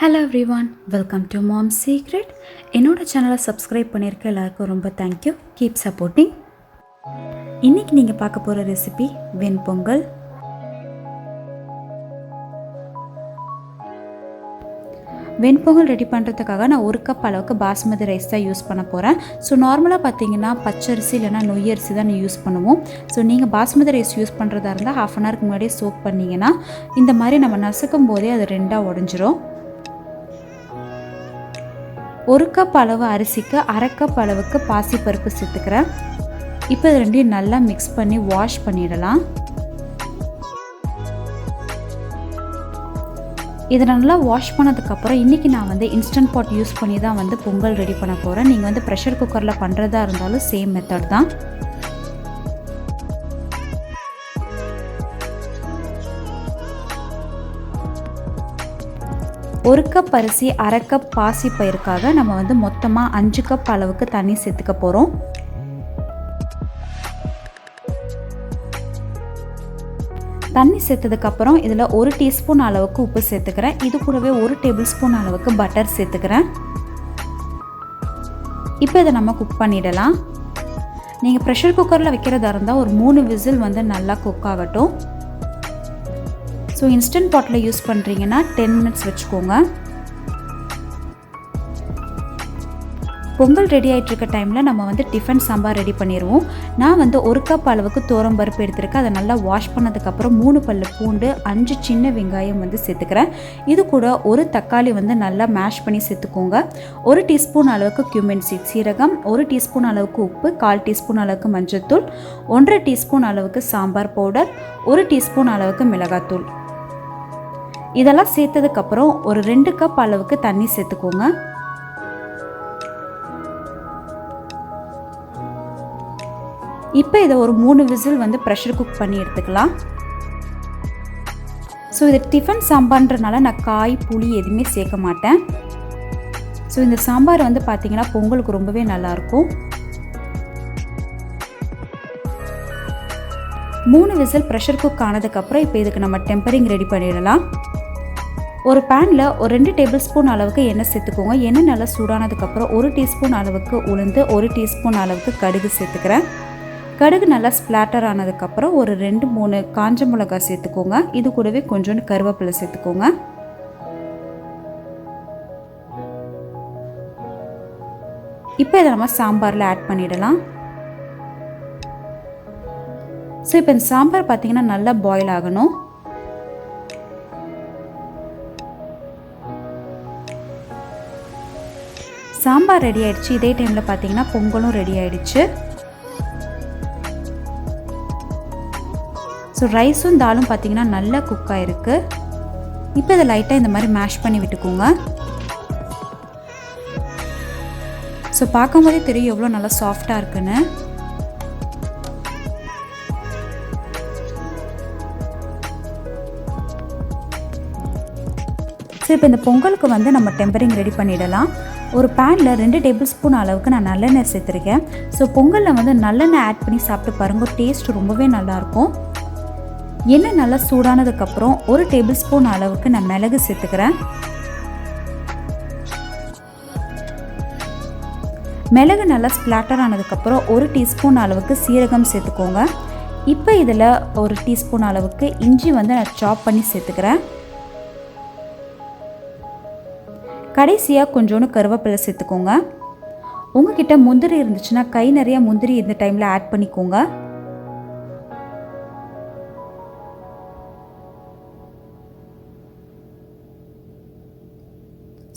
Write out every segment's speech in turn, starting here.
Hello everyone, welcome to Mom's Secret. என்னோட சேனலை subscribe பண்ணியிருக்க எல்லாருக்கும் ரொம்ப தேங்க்யூ. Keep supporting. இன்னைக்கு நீங்கள் பார்க்க போகிற ரெசிபி வெண் பொங்கல். வெண்பொங்கல் ரெடி பண்ணுறதுக்காக நான் 1 கப் அளவுக்கு பாஸ்மதி ரைஸ் தான் யூஸ் பண்ண போகிறேன். ஸோ நார்மலாக பார்த்தீங்கன்னா பச்சரிசி இல்லைனா நொய் அரிசி தான் யூஸ் பண்ணுவோம். ஸோ நீங்கள் பாஸ்மதி ரைஸ் யூஸ் பண்ணுறதா இருந்தால் ½ அன் ஹவருக்கு முன்னாடியே சோக் பண்ணிங்கன்னா இந்த மாதிரி நம்ம நசுக்கும் போதே அது 2ஆக உடஞ்சிரும். 1 கப் அளவு அரிசிக்கு அரை கப் அளவுக்கு பாசிப்பருப்பு சேர்த்துக்கிறேன். இப்போ இது ரெண்டையும் நல்லா மிக்ஸ் பண்ணி வாஷ் பண்ணிடலாம். இதை நல்லா வாஷ் பண்ணதுக்கப்புறம் இன்றைக்கி நான் இன்ஸ்டன்ட் பாட் யூஸ் பண்ணி தான் பொங்கல் ரெடி பண்ண போகிறேன். நீங்கள் ப்ரெஷர் குக்கரில் பண்ணுறதா இருந்தாலும் சேம் மெத்தட் தான். ஒரு கப் அரிசி அரை கப் பாசி பயிருக்காக நம்ம மொத்தமாக 5 கப் அளவுக்கு தண்ணி சேர்த்துக்க போகிறோம். தண்ணி சேர்த்ததுக்கப்புறம் இதில் 1 டீஸ்பூன் அளவுக்கு உப்பு சேர்த்துக்கிறேன். இது கூடவே 1 டேபிள் ஸ்பூன் அளவுக்கு பட்டர் சேர்த்துக்கிறேன். இப்போ இதை நம்ம குக் பண்ணிடலாம். நீங்கள் ப்ரெஷர் குக்கரில் வைக்கிறதா இருந்தால் ஒரு 3 விசில் நல்லா குக் ஆகட்டும். ஸோ இன்ஸ்டன்ட் பாட்டில் யூஸ் பண்ணுறீங்கன்னா 10 மினிட்ஸ் வச்சுக்கோங்க. பொங்கல் ரெடி ஆகிட்டு இருக்க டைமில் நம்ம டிஃபன் சாம்பார் ரெடி பண்ணிடுவோம். நான் 1 கப் அளவுக்கு பருப்பு எடுத்துருக்கேன். அதை நல்லா வாஷ் பண்ணதுக்கப்புறம் 3 பல்லு பூண்டு 5 சின்ன வெங்காயம் சேர்த்துக்கிறேன். இது கூட ஒரு தக்காளி நல்லா மேஷ் பண்ணி சேர்த்துக்கோங்க. 1 டீஸ்பூன் அளவுக்கு கியூமின் சீட் சீரகம், 1 டீஸ்பூன் அளவுக்கு உப்பு, 1/4 டீஸ்பூன் அளவுக்கு மஞ்சள்தூள், 1.5 டீஸ்பூன் அளவுக்கு சாம்பார் பவுடர், 1 டீஸ்பூன் அளவுக்கு மிளகாத்தூள். இதெல்லாம் சேர்த்ததுக்கப்புறம் ஒரு 2 கப் அளவுக்கு தண்ணி சேர்த்துக்கோங்க. இப்போ இதை ஒரு 3 விசில் ப்ரெஷர் குக் பண்ணி எடுத்துக்கலாம். ஸோ இது டிஃபன் சாம்பார்ன்றனால நான் காய் புளி எதுவுமே சேர்க்க மாட்டேன். ஸோ இந்த சாம்பார் பார்த்தீங்கன்னா பொங்கலுக்கு ரொம்பவே நல்லாயிருக்கும். 3 விசில் ப்ரெஷர் குக் ஆனதுக்கப்புறம் இப்போ இதுக்கு நம்ம டெம்பரிங் ரெடி பண்ணிடலாம். ஒரு பேனில் ஒரு 2 டேபிள் ஸ்பூன் அளவுக்கு எண்ணெய் சேர்த்துக்கோங்க. எண்ணெய் நல்லா சூடானதுக்கப்புறம் 1 டீஸ்பூன் அளவுக்கு உளுந்து, 1 டீஸ்பூன் அளவுக்கு கடுகு சேர்த்துக்கிறேன். கடுகு நல்லா ஸ்ப்ளாட்டர் ஆனதுக்கப்புறம் ஒரு 2-3 காஞ்ச மிளகாய் சேர்த்துக்கோங்க. இது கூடவே கொஞ்சோண்டு கருவேப்பிலை சேர்த்துக்கோங்க. இப்போ இதை நம்ம சாம்பாரில் ஆட் பண்ணிடலாம். ஸோ இப்போ இந்த சாம்பார் பார்த்தீங்கன்னா நல்லா பாயில் ஆகணும். சாம்பார் ரெடி ஆயிடுச்சு. இதே டைமில் பார்த்தீங்கன்னா பொங்கலும் ரெடி ஆயிடுச்சு. ஸோ ரைஸும் தாலும் பார்த்தீங்கன்னா நல்லா குக் ஆகிருக்கு. இப்போ இதை லைட்டாக இந்த மாதிரி மேஷ் பண்ணி விட்டுக்கோங்க. ஸோ பார்க்கும்போதே தெரியும் எவ்வளோ நல்லா சாஃப்டாக இருக்குன்னு. ஸோ இப்போ இந்த பொங்கலுக்கு நம்ம டெம்பரிங் ரெடி பண்ணிடலாம். ஒரு பேனில் 2 டேபிள் ஸ்பூன் அளவுக்கு நான் நல்லெண்ணெய் சேர்த்துருக்கேன். ஸோ பொங்கலில் நல்லெண்ணெய் ஆட் பண்ணி சாப்பிட்டு பாருங்கள், டேஸ்ட் ரொம்பவே நல்லாயிருக்கும். எண்ணெய் நல்லா சூடானதுக்கப்புறம் 1 டேபிள் ஸ்பூன் அளவுக்கு நான் மிளகு சேர்த்துக்கிறேன். மிளகு நல்லா ஸ்ப்ளாட்டர் ஆனதுக்கப்புறம் 1 டீஸ்பூன் அளவுக்கு சீரகம் சேர்த்துக்கோங்க. இப்போ இதில் 1 டீஸ்பூன் அளவுக்கு இஞ்சி நான் சாப் பண்ணி சேர்த்துக்கிறேன். கடைசியாக கொஞ்சோண்டு கருவேப்பிலை சேர்த்துக்கோங்க. உங்ககிட்ட முந்திரி இருந்துச்சுன்னா கை நிறைய முந்திரி இந்த டைமில் ஆட் பண்ணிக்கோங்க.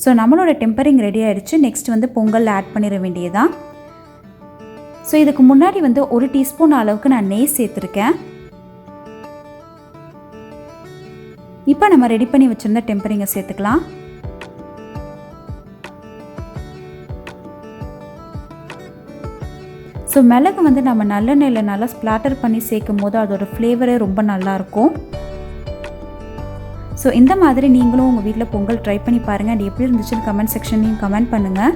ஸோ நம்மளோட டெம்பரிங் ரெடி ஆகிடுச்சு. நெக்ஸ்ட் பொங்கல் ஆட் பண்ணிட வேண்டியதான். ஸோ இதுக்கு முன்னாடி 1 டீஸ்பூன் அளவுக்கு நான் நெய் சேர்த்துருக்கேன். இப்போ நம்ம ரெடி பண்ணி வச்சுருந்த டெம்பரிங்கை சேர்த்துக்கலாம். ஸோ மிளகு நம்ம நல்லெண்ணெயில் நல்லா ஸ்ப்ளாட்டர் பண்ணி சேர்க்கும் போது அதோட ஃப்ளேவரே ரொம்ப நல்லாயிருக்கும். ஸோ இந்த மாதிரி நீங்களும் உங்கள் வீட்டில் பொங்கல் ட்ரை பண்ணி பாருங்கள். அது எப்படி இருந்துச்சுன்னு கமெண்ட் செக்ஷன்லையும் கமெண்ட் பண்ணுங்கள்.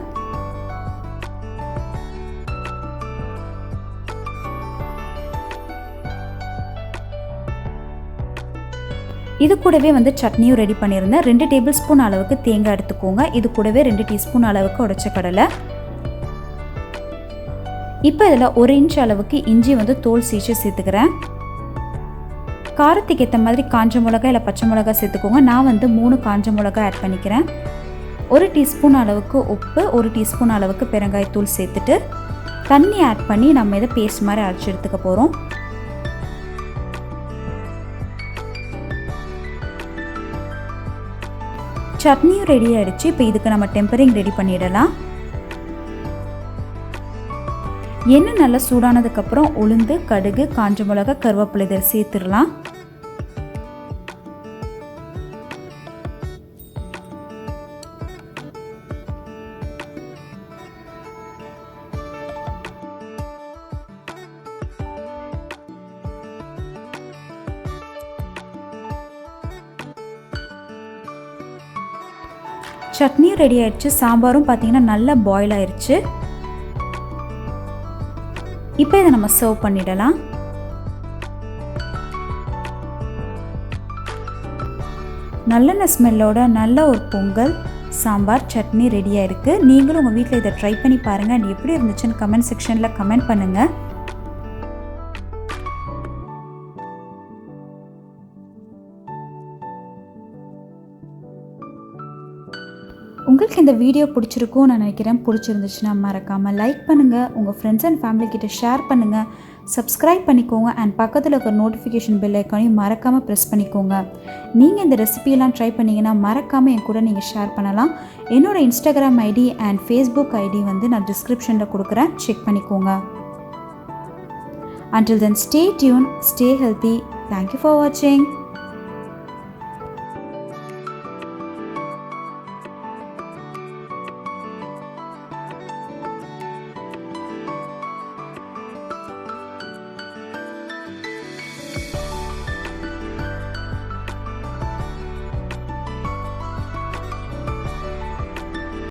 இது கூடவே வந்து சட்னியும் ரெடி பண்ணியிருந்தேன். 2 டேபிள் ஸ்பூன் அளவுக்கு தேங்காய் எடுத்துக்கோங்க. இது கூடவே 2 டீஸ்பூன் அளவுக்கு உடைச்ச கடலை. இப்போ இதில் 1 இன்ச் அளவுக்கு இஞ்சி வந்து தோல் சீச்சு சேர்த்துக்கிறேன். காரத்துக்கு ஏற்ற மாதிரி காஞ்ச மிளகாய் இல்லை பச்சை மிளகாய் சேர்த்துக்கோங்க. நான் வந்து 3 காஞ்ச மிளகாய் ஆட் பண்ணிக்கிறேன். 1 டீஸ்பூன் அளவுக்கு உப்பு, 1 டீஸ்பூன் அளவுக்கு பெருங்காயத்தூள் சேர்த்துட்டு தண்ணி ஆட் பண்ணி நம்ம இதை பேஸ்ட் மாதிரி அரைச்சி எடுத்துக்க போகிறோம். சட்னியும் ரெடி ஆகிடுச்சு. இப்போ இதுக்கு நம்ம டெம்பரிங் ரெடி பண்ணிடலாம். எண்ணெய் நல்லா சூடானதுக்கப்புறம் உளுந்து, கடுகு, காஞ்ச மிளகாய், கருவேப்பிலை இதை சேர்த்துடலாம். சட்னியும் ரெடி ஆயிடுச்சு. சாம்பாரும் பார்த்தீங்கன்னா நல்லா பாயில் ஆயிடுச்சு. இப்போ இதை நம்ம சர்வ் பண்ணிடலாம். நல்லெண்ணெய் ஸ்மெல்லோட நல்ல ஒரு பொங்கல், சாம்பார், சட்னி ரெடியாக இருக்குது. நீங்களும் உங்கள் வீட்டில் இதை ட்ரை பண்ணி பாருங்கள். அது எப்படி இருந்துச்சுன்னு கமெண்ட் செக்ஷனில் கமெண்ட் பண்ணுங்கள். உங்களுக்கு இந்த வீடியோ பிடிச்சிருக்கும் நான் நினைக்கிறேன். பிடிச்சிருந்துச்சுன்னா மறக்காமல் லைக் பண்ணுங்கள், உங்கள் ஃப்ரெண்ட்ஸ் அண்ட் ஃபேமிலி கிட்ட ஷேர் பண்ணுங்கள், சப்ஸ்கிரைப் பண்ணிக்கோங்க அண்ட் பக்கத்தில் இருக்கிற நோட்டிஃபிகேஷன் பெல் ஐக்கானையும் மறக்காமல் ப்ரெஸ் பண்ணிக்கோங்க. நீங்கள் இந்த ரெசிபியெல்லாம் ட்ரை பண்ணிங்கன்னா மறக்காமல் என் கூட நீங்கள் ஷேர் பண்ணலாம். என்னோடய Instagram ID and Facebook ID வந்து நான் டிஸ்கிரிப்ஷனில் கொடுக்குறேன், செக் பண்ணிக்கோங்க. Until then, stay tuned, stay healthy. Thank you for watching.